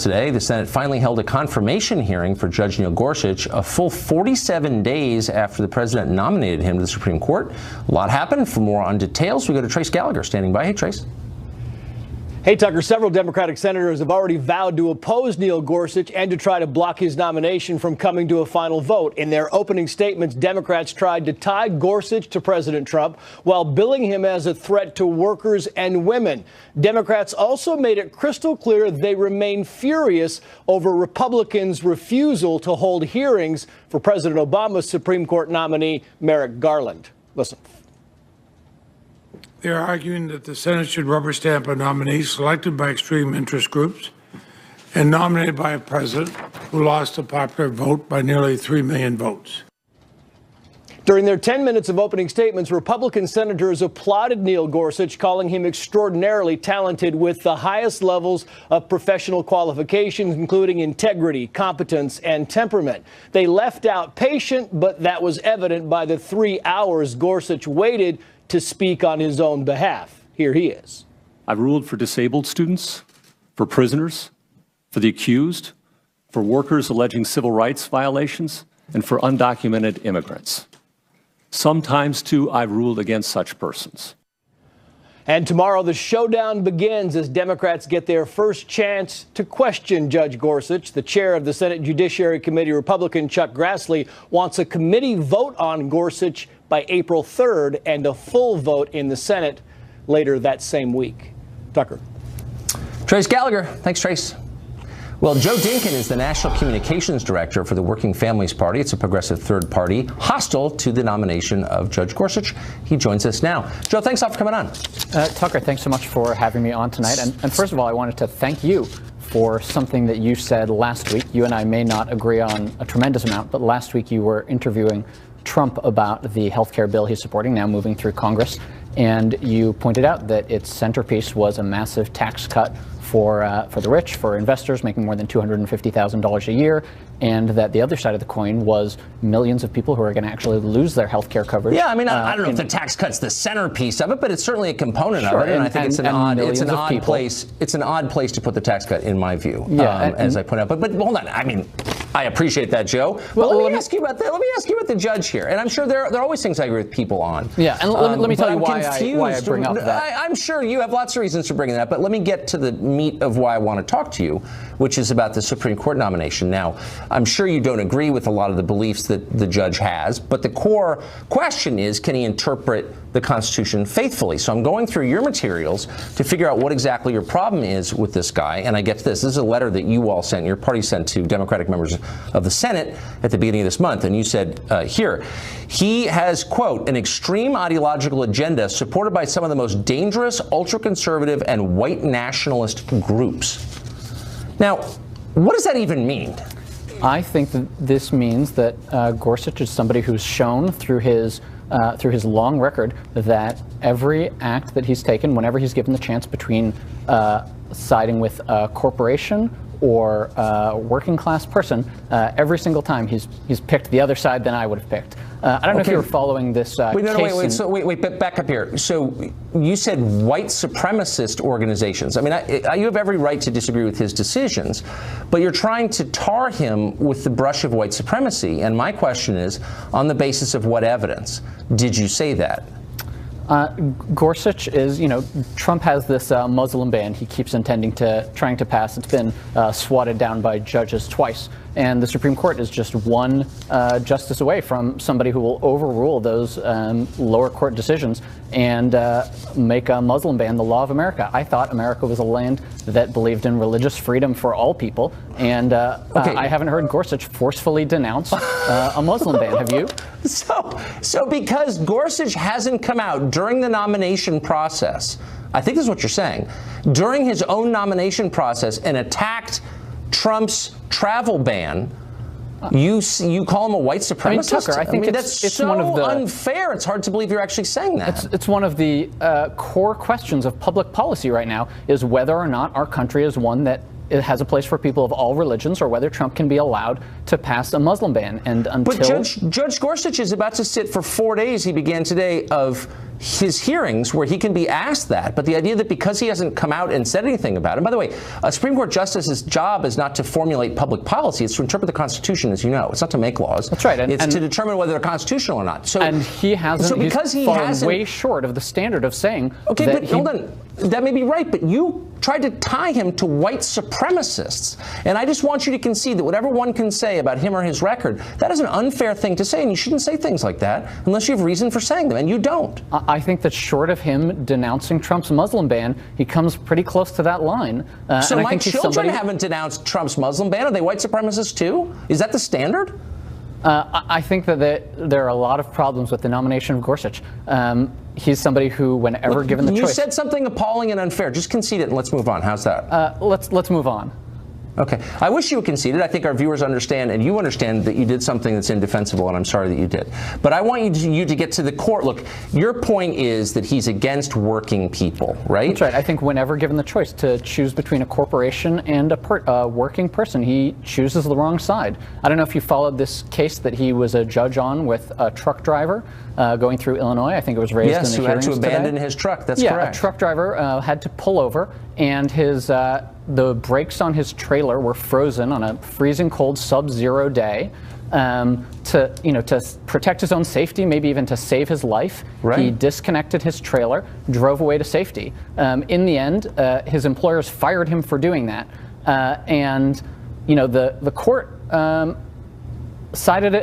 Today, the Senate finally held a confirmation hearing for Judge Neil Gorsuch, a full 47 days after the president nominated him to the Supreme Court. A lot happened. For more on details, we go to Trace Gallagher standing by. Hey, Trace. Hey, Tucker, several Democratic senators have already vowed to oppose Neil Gorsuch and to try to block his nomination from coming to a final vote. In their opening statements, Democrats tried to tie Gorsuch to President Trump while billing him as a threat to workers and women. Democrats also made it crystal clear they remain furious over Republicans' refusal to hold hearings for President Obama's Supreme Court nominee, Merrick Garland. Listen. They are arguing that the Senate should rubber stamp a nominee selected by extreme interest groups and nominated by a president who lost a popular vote by nearly 3 million votes. During their 10 minutes of opening statements, Republican senators applauded Neil Gorsuch, calling him extraordinarily talented with the highest levels of professional qualifications, including integrity, competence, and temperament. They left out patient, but that was evident by the 3 hours Gorsuch waited to speak on his own behalf. Here he is. I've ruled for disabled students, for prisoners, for the accused, for workers alleging civil rights violations, and for undocumented immigrants. Sometimes, too, I've ruled against such persons. And tomorrow the showdown begins as Democrats get their first chance to question Judge Gorsuch. The chair of the Senate Judiciary Committee, Republican Chuck Grassley, wants a committee vote on Gorsuch by April 3rd and a full vote in the Senate later that same week. Tucker. Trace Gallagher. Thanks, Trace. Well, Joe Dinkin is the National Communications Director for the Working Families Party. It's a progressive third party hostile to the nomination of Judge Gorsuch. He joins us now. Joe, thanks a lot for coming on. Tucker, thanks so much for having me on tonight. And first of all, I wanted to thank you for something that you said last week. You and I may not agree on a tremendous amount, but last week you were interviewing Trump about the health care bill he's supporting, now moving through Congress. And you pointed out that its centerpiece was a massive tax cut for the rich, for investors making more than $250,000 a year, and that the other side of the coin was millions of people who are going to actually lose their health care coverage. Yeah, I mean, I don't know if the tax cut's the centerpiece of it, but it's certainly a component of it, and I think it's an odd place. It's an odd place to put the tax cut, in my view. Yeah, as I point out. But hold on, I mean, I appreciate that, Joe. Well, let me ask you about the judge here, and I'm sure there are always things I agree with people on. Yeah, and let me tell you why I bring up that. I'm sure you have lots of reasons for bringing that, but let me get to the meat of why I want to talk to you, which is about the Supreme Court nomination. Now, I'm sure you don't agree with a lot of the beliefs that the judge has, but the core question is, can he interpret the Constitution faithfully? So I'm going through your materials to figure out what exactly your problem is with this guy, and I get to this. This is a letter that you all sent, your party sent to Democratic members of the Senate at the beginning of this month, and you said here, he has, quote, an extreme ideological agenda supported by some of the most dangerous, ultra-conservative, and white nationalist groups. Now, what does that even mean? I think that this means that Gorsuch is somebody who's shown through his long record that every act that he's taken, whenever he's given the chance between siding with a corporation or a working class person, every single time he's picked the other side than I would have picked. I don't know if you were following this case. Wait, back up here. So you said white supremacist organizations. I mean, you have every right to disagree with his decisions, but you're trying to tar him with the brush of white supremacy. And my question is, on the basis of what evidence did you say that? Gorsuch is, Trump has this Muslim ban he keeps trying to pass. It's been swatted down by judges twice. And the Supreme Court is just one justice away from somebody who will overrule those lower court decisions and make a Muslim ban the law of America. I thought America was a land that believed in religious freedom for all people. And I haven't heard Gorsuch forcefully denounce a Muslim ban. Have you? So because Gorsuch hasn't come out during the nomination process, I think this is what you're saying, during his own nomination process and attacked Trump's travel ban, you call him a white supremacist? Tucker, I think that's so one of the unfair. It's hard to believe you're actually saying that. It's one of the core questions of public policy right now, is whether or not our country is one that it has a place for people of all religions, or whether Trump can be allowed to pass a Muslim ban. And until Judge Gorsuch is about to sit for 4 days, he began today, of his hearings where he can be asked that, but the idea that because he hasn't come out and said anything about it, and by the way, a Supreme Court justice's job is not to formulate public policy, it's to interpret the Constitution, as you know. It's not to make laws. That's right. It's to determine whether they're constitutional or not. So, and he hasn't, so because he's fallen way short of the standard of saying okay, that but hold on. That may be right, but you tried to tie him to white supremacists. And I just want you to concede that whatever one can say about him or his record, that is an unfair thing to say, and you shouldn't say things like that unless you have reason for saying them, and you don't. I think that short of him denouncing Trump's Muslim ban, he comes pretty close to that line. So and my children haven't denounced Trump's Muslim ban. Are they white supremacists too? Is that the standard? I think that there are a lot of problems with the nomination of Gorsuch. He's somebody who, whenever given the choice... You said something appalling and unfair. Just concede it and let's move on. How's that? Let's move on. Okay. I wish you had conceded. I think our viewers understand, and you understand, that you did something that's indefensible, and I'm sorry that you did. But I want you to get to the court. Look, your point is that he's against working people, right? That's right. I think whenever given the choice to choose between a corporation and a working person, he chooses the wrong side. I don't know if you followed this case that he was a judge on with a truck driver going through Illinois. I think it was raised in the hearings who had to abandon today. his truck. That's correct. Yeah, a truck driver had to pull over, and his the brakes on his trailer were frozen on a freezing cold sub-zero day. To protect his own safety, maybe even to save his life, right. He disconnected his trailer, drove away to safety. In the end, his employers fired him for doing that, and the court sided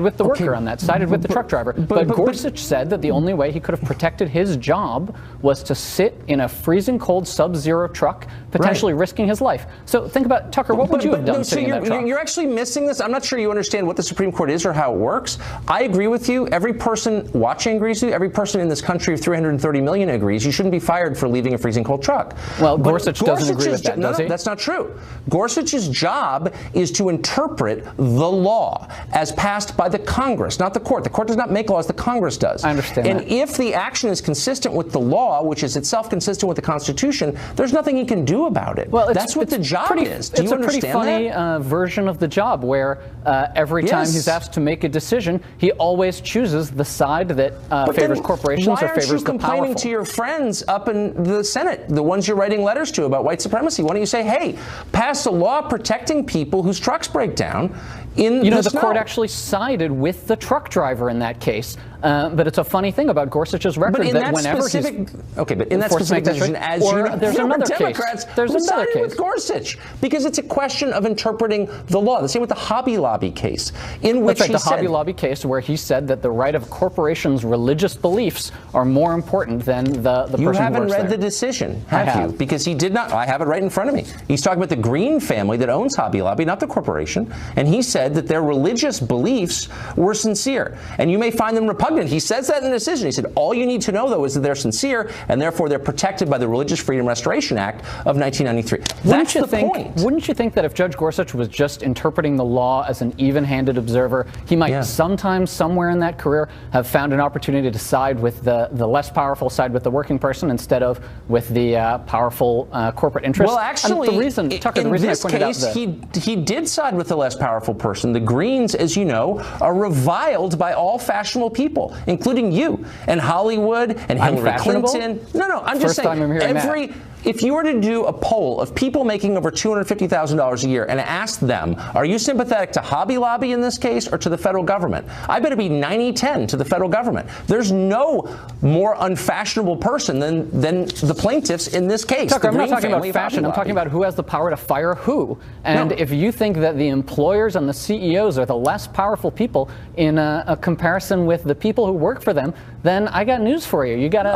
with the worker on that, sided with the truck driver. But Gorsuch said that the only way he could have protected his job was to sit in a freezing cold sub-zero truck, potentially risking his life. So think about, Tucker, what would you have done sitting in that truck? You're actually missing this. I'm not sure you understand what the Supreme Court is or how it works. I agree with you. Every person watching agrees with you. Every person in this country of 330 million agrees. You shouldn't be fired for leaving a freezing cold truck. Well, Gorsuch doesn't agree with that, does he? No, that's not true. Gorsuch's job is to interpret the law as passed by the Congress, not the court. The court does not make laws, the Congress does. I understand And that. if the action is consistent with the law, which is itself consistent with the Constitution, there's nothing he can do about it. Well, that's what the job is. Do you understand that? It's a pretty funny version of the job where every time he's asked to make a decision, he always chooses the side that favors corporations or favors the powerful. Why aren't you complaining to your friends up in the Senate, the ones you're writing letters to about white supremacy? Why don't you say, hey, pass a law protecting people whose trucks break down in the snow? Court actually sided with the truck driver in that case. But it's a funny thing about Gorsuch's record that whenever he's but in that specific decision, as you know, there's another Democrats case. There's another case with Gorsuch because it's a question of interpreting the law. The same with the Hobby Lobby case, in which the Hobby Lobby case, where he said that the right of corporations' religious beliefs are more important than the person who works there. You haven't read the decision, have you? Because he did not. I have it right in front of me. He's talking about the Green family that owns Hobby Lobby, not the corporation, and he said that their religious beliefs were sincere, and you may find them repugnant. He says that in the decision. He said, all you need to know, though, is that they're sincere, and therefore they're protected by the Religious Freedom Restoration Act of 1993. That's the point. Wouldn't you think that if Judge Gorsuch was just interpreting the law as an even-handed observer, he might sometimes, somewhere in that career, have found an opportunity to side with the less powerful, side with the working person instead of with the powerful corporate interest? Well, actually, the reason, Tucker, in this case, he did side with the less powerful person. The Greens, as you know, are reviled by all fashionable people, including you and Hollywood and Hillary Clinton. No, I'm just saying. First time I'm hearing that. If you were to do a poll of people making over $250,000 a year and ask them, are you sympathetic to Hobby Lobby in this case or to the federal government? I bet it'd be 90-10 to the federal government. There's no more unfashionable person than the plaintiffs in this case. Tucker, I'm not talking about fashion. I'm talking about who has the power to fire who. And if you think that the employers and the CEOs are the less powerful people in a comparison with the people who work for them, then I got news for you. You got to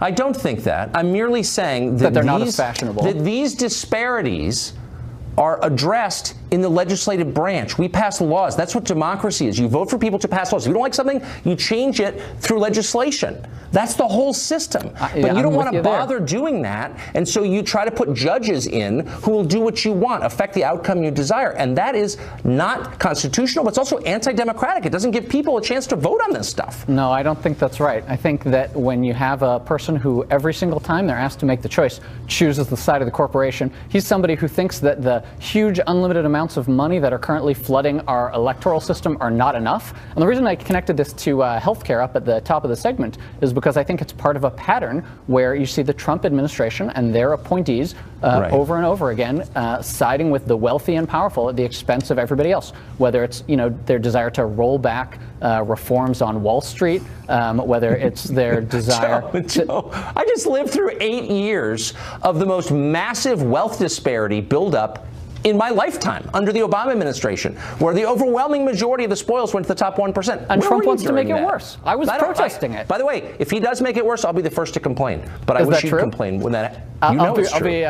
I don't think that. I'm merely saying that they're not as fashionable. That these disparities are addressed in the legislative branch. We pass laws. That's what democracy is. You vote for people to pass laws. If you don't like something, you change it through legislation. That's the whole system. But you don't want to bother doing that, and so you try to put judges in who will do what you want, affect the outcome you desire. And that is not constitutional, but it's also anti-democratic. It doesn't give people a chance to vote on this stuff. No, I don't think that's right. I think that when you have a person who every single time they're asked to make the choice chooses the side of the corporation, he's somebody who thinks that the huge unlimited amounts of money that are currently flooding our electoral system are not enough. And the reason I connected this to healthcare up at the top of the segment is because I think it's part of a pattern where you see the Trump administration and their appointees over and over again siding with the wealthy and powerful at the expense of everybody else, whether it's their desire to roll back reforms on Wall Street, whether it's their desire Joe, I just lived through 8 years of the most massive wealth disparity buildup in my lifetime under the Obama administration, where the overwhelming majority of the spoils went to the top 1%. And Trump wants to make it worse. I was protesting it. By the way, if he does make it worse, I'll be the first to complain. But I wish he'd complain when that. I'll be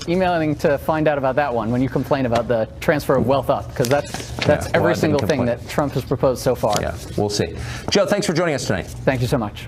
emailing to find out about that one when you complain about the transfer of wealth up, because that's every single thing that Trump has proposed so far. Yeah, we'll see. Joe, thanks for joining us tonight. Thank you so much.